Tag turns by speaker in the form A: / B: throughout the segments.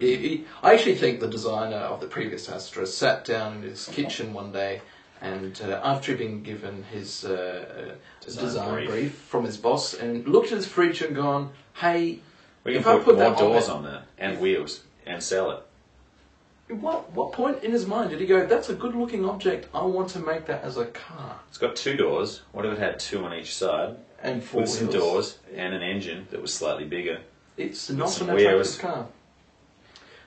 A: I actually think the designer of the previous Astra sat down in his kitchen one day and after he'd been given his design brief from his boss and looked at his fridge and gone, hey,
B: we can
A: if I
B: put more
A: that
B: doors on that and wheels and sell it.
A: What point in his mind did he go, that's a good looking object, I want to make that as a car?
B: It's got 2 doors. What if it had 2 on each side?
A: And 4
B: with some doors and an engine that was slightly bigger.
A: It's not an attractive car.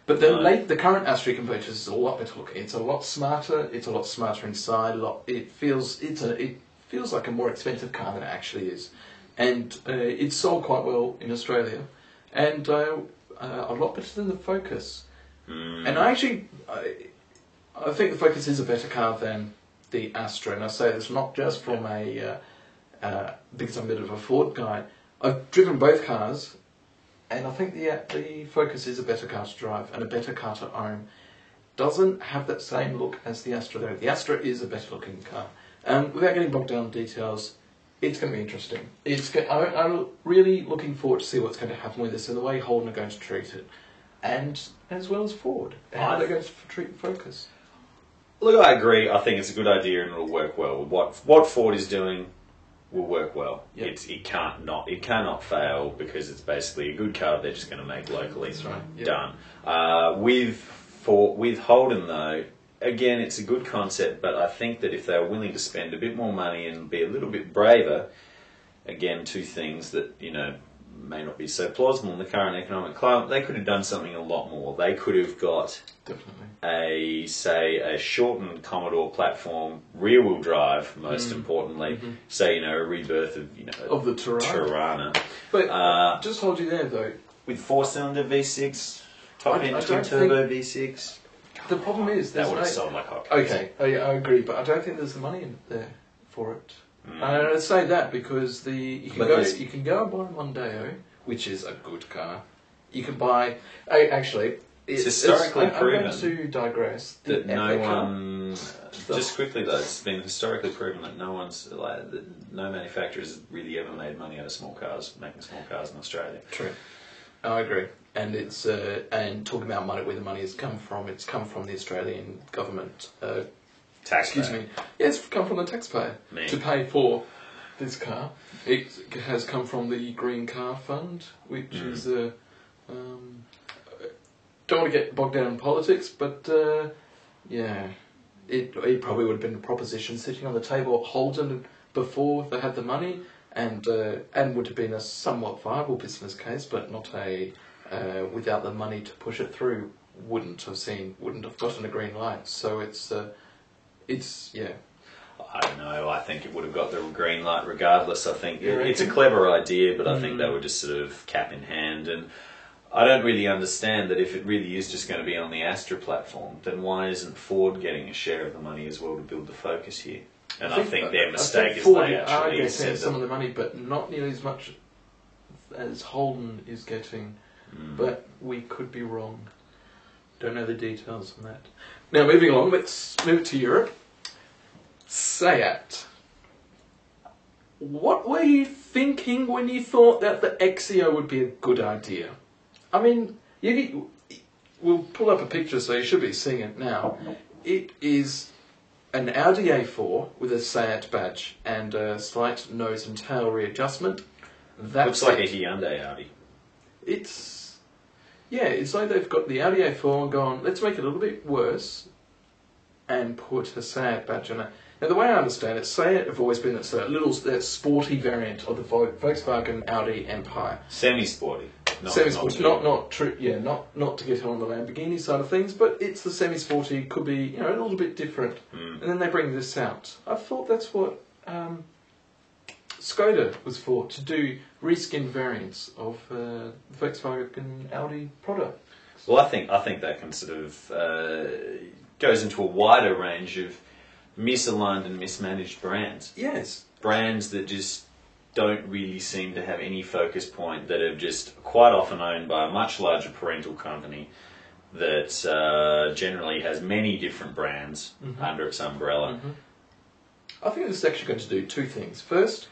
A: But the current Astra you can purchase is a lot better looking. It's a lot smarter. It's a lot smarter inside. It feels like a more expensive car than it actually is, and it's sold quite well in Australia, and a lot better than the Focus. And I think the Focus is a better car than the Astra, and I say this not just from because I'm a bit of a Ford guy. I've driven both cars. And I think the Focus is a better car to drive and a better car to own. Doesn't have that same look as the Astra though. The Astra is a better looking car. Without getting bogged down in details, it's going to be interesting. I'm really looking forward to see what's going to happen with this and the way Holden are going to treat it. And as well as Ford. How they're going to treat Focus.
B: Look, I agree. I think it's a good idea and it'll work well. What Ford is doing will work well. Yep. It cannot fail because it's basically a good car they're just going to make locally.
A: That's right. Yep.
B: Done. With Holden though, again it's a good concept, but I think that if they were willing to spend a bit more money and be a little bit braver, again 2 things that may not be so plausible in the current economic climate, they could have done something a lot more. They could have got a shortened Commodore platform, rear-wheel drive, most importantly. Say, a rebirth of
A: the Tirana. But just hold you there though.
B: With 4-cylinder V6, top-end twin-turbo V6.
A: The problem is
B: that would have sold like hotcakes.
A: Okay, I agree, but I don't think there's the money in there for it. I say that because you can go and buy a Mondeo, which is a good car. You can buy it's historically proven. I'm going to digress.
B: That no one. Just quickly though, it's been historically proven that no manufacturer has really ever made money out of making small cars in Australia.
A: True, I agree. And it's and talking about money, where the money has come from, it's come from the Australian government.
B: Taxpayer.
A: Excuse me. Yeah, it's come from the taxpayer to pay for this car. It has come from the Green Car Fund, which is don't want to get bogged down in politics, but it probably would have been a proposition sitting on the table at Holden before they had the money, and would have been a somewhat viable business case, but not a without the money to push it through, wouldn't have gotten a green light. So it's
B: I don't know. I think it would have got the green light regardless. I think it's a clever idea, but I think they were just sort of cap in hand. And I don't really understand that if it really is just going to be on the Astra platform, then why isn't Ford getting a share of the money as well to build the Focus here? And I think their mistake is they actually
A: said some of the money, but not nearly as much as Holden is getting. But we could be wrong. Don't know the details on that. Now, moving along, let's move to Europe. Seat. What were you thinking when you thought that the Exeo would be a good idea? I mean, we'll pull up a picture, so you should be seeing it now. It is an Audi A4 with a Seat badge and a slight nose and tail readjustment.
B: Looks like a Hyundai Audi.
A: It's like they've got the Audi A4 and gone, let's make it a little bit worse and put a Seat badge on it. Now, the way I understand it, Seat have always been that sporty variant of the Volkswagen Audi Empire.
B: Semi-sporty.
A: Semi-sporty, not to get on the Lamborghini side of things, but it's the semi-sporty, could be a little bit different. And then they bring this out. I thought that's what Skoda was for, to do reskin variants of Volkswagen Audi products.
B: Well, I think that can sort of goes into a wider range of misaligned and mismanaged brands.
A: Yes.
B: Brands that just don't really seem to have any focus point, that are just quite often owned by a much larger parental company that generally has many different brands under its umbrella.
A: I think this is actually going to do 2 things. First,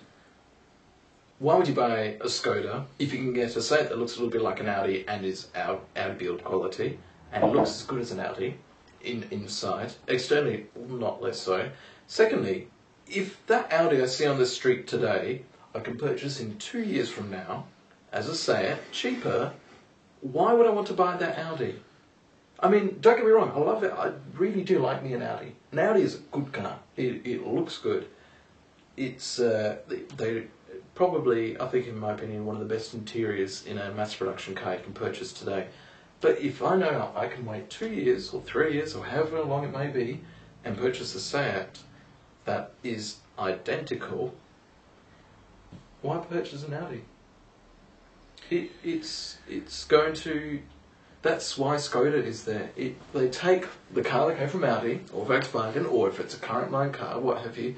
A: why would you buy a Skoda if you can get a Seat that looks a little bit like an Audi and is Audi build quality and looks as good as an Audi inside, externally not less so. Secondly, if that Audi I see on the street today I can purchase in 2 years from now as a Seat, cheaper, why would I want to buy that Audi? I mean, don't get me wrong, I love it. I really do like me an Audi. An Audi is a good car. It looks good. It's they probably, I think in my opinion, one of the best interiors in a mass production car you can purchase today. But if I know I can wait 2 years or 3 years or however long it may be and purchase a Seat that is identical, why purchase an Audi? It's going to... That's why Skoda is there. They take the car that came from Audi or Volkswagen, or if it's a current line car, what have you,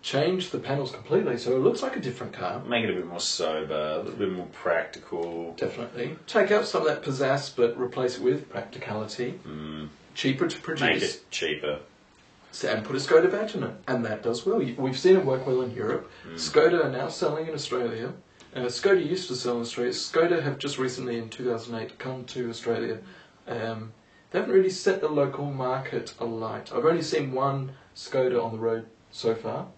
A: change the panels completely so it looks like a different car.
B: Make it a bit more sober, a little bit more practical.
A: Definitely. Take out some of that pizzazz but replace it with practicality. Cheaper to produce.
B: Make it cheaper.
A: And put a Skoda badge in it. And that does well. We've seen it work well in Europe. Skoda are now selling in Australia. Skoda used to sell in Australia. Skoda have just recently, in 2008, come to Australia. They haven't really set the local market alight. I've only seen one Skoda on the road so far.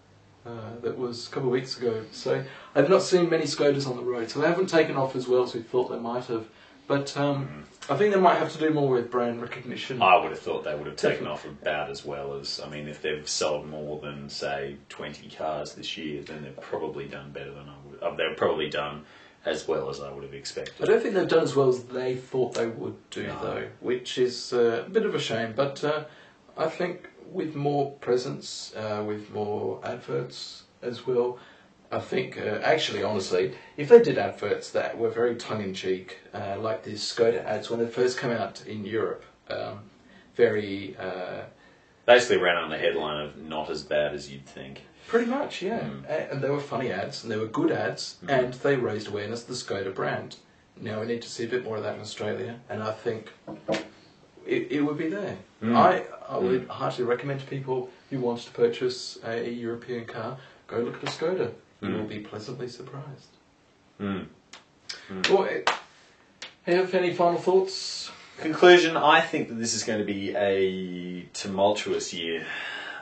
A: That was a couple of weeks ago. So I've not seen many Skodas on the road. So they haven't taken off as well as we thought they might have. But I think they might have to do more with brand recognition.
B: I would have thought they would have taken off about as well as... I mean, if they've sold more than, say, 20 cars this year, then they've probably done better than I would... They've probably done as well as I would have expected.
A: I don't think they've done as well as they thought they would do, though, which is a bit of a shame. But I think with more presence, with more adverts as well, I think, actually, honestly, if they did adverts that were very tongue-in-cheek, like these Skoda ads when they first came out in Europe, very...
B: Basically ran on the headline of not as bad as you'd think.
A: Pretty much, yeah. And they were funny ads, and they were good ads, and they raised awareness of the Skoda brand. Now we need to see a bit more of that in Australia, and I think it would be there. I would heartily recommend to people who want to purchase a European car, go look at a Skoda. You will be pleasantly surprised. Well, have any final thoughts?
B: Conclusion, I think that this is going to be a tumultuous year.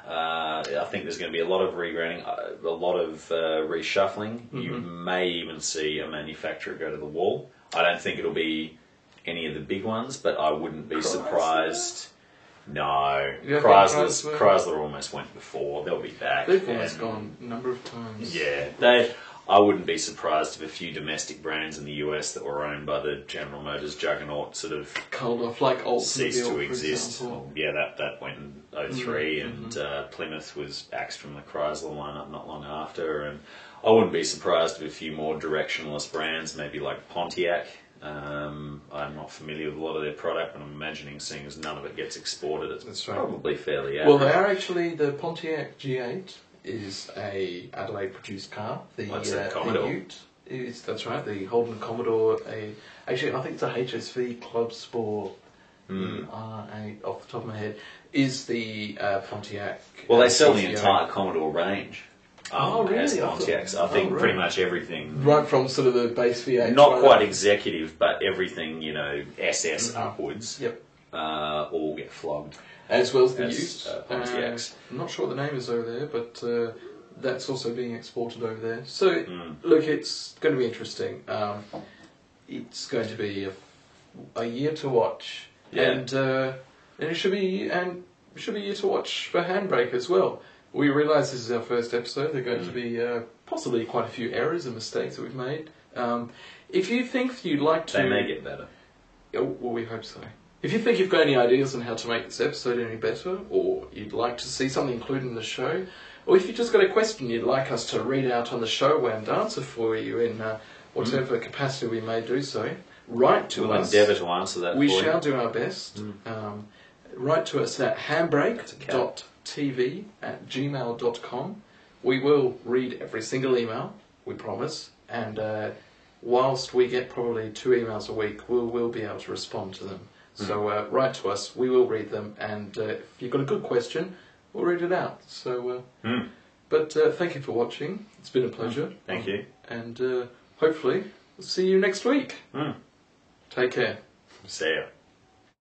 B: I think there's going to be a lot of rebranding, a lot of reshuffling. You may even see a manufacturer go to the wall. I don't think it'll be any of the big ones, but I wouldn't be surprised. No, Chrysler almost went before. They'll be back.
A: They've almost gone a number of times.
B: Yeah, I wouldn't be surprised if a few domestic brands in the US that were owned by the General Motors juggernaut sort of
A: culled off, like Oldsmobile,
B: ceased to exist. Well, yeah, that went in 2003, and Plymouth was axed from the Chrysler lineup not long after. And I wouldn't be surprised if a few more directionless brands, maybe like Pontiac. I'm not familiar with a lot of their product, but I'm imagining, seeing as none of it gets exported, it's probably fairly average.
A: Well, they are actually, the Pontiac G8 is a Adelaide-produced car.
B: What's that, Commodore?
A: The Ute that's right, the Holden Commodore. Actually, I think it's a HSV Club Sport R8, off the top of my head, is the Pontiac.
B: Well, they sell the entire Commodore range.
A: Really?
B: As Pontiacs. I think pretty much everything.
A: Right from sort of the base V8.
B: Not quite executive, but everything, SS upwards.
A: Yep.
B: All get flogged.
A: As well as the Ute.
B: Pontiacs.
A: I'm not sure what the name is over there, but that's also being exported over there. So, look, it's going to be interesting. It's going to be a year to watch. Yeah. And it should be a year to watch for Handbrake as well. We realise this is our first episode. There are going to be possibly quite a few errors and mistakes that we've made. If you think you'd like to...
B: They may get better.
A: Well, we hope so. If you think you've got any ideas on how to make this episode any better, or you'd like to see something included in the show, or if you've just got a question you'd like us to read out on the show and answer for you in whatever capacity we may do so, write to us.
B: We'll endeavour to answer that
A: We shall do our best. Write to us at handbrake.tv@gmail.com. We will read every single email, we promise, and whilst we get probably 2 emails a week, we'll be able to respond to them. So write to us, we will read them, and if you've got a good question, we'll read it out. So, but thank you for watching. It's been a pleasure.
B: Thank you.
A: and hopefully we'll see you next week. Take care.
B: See ya.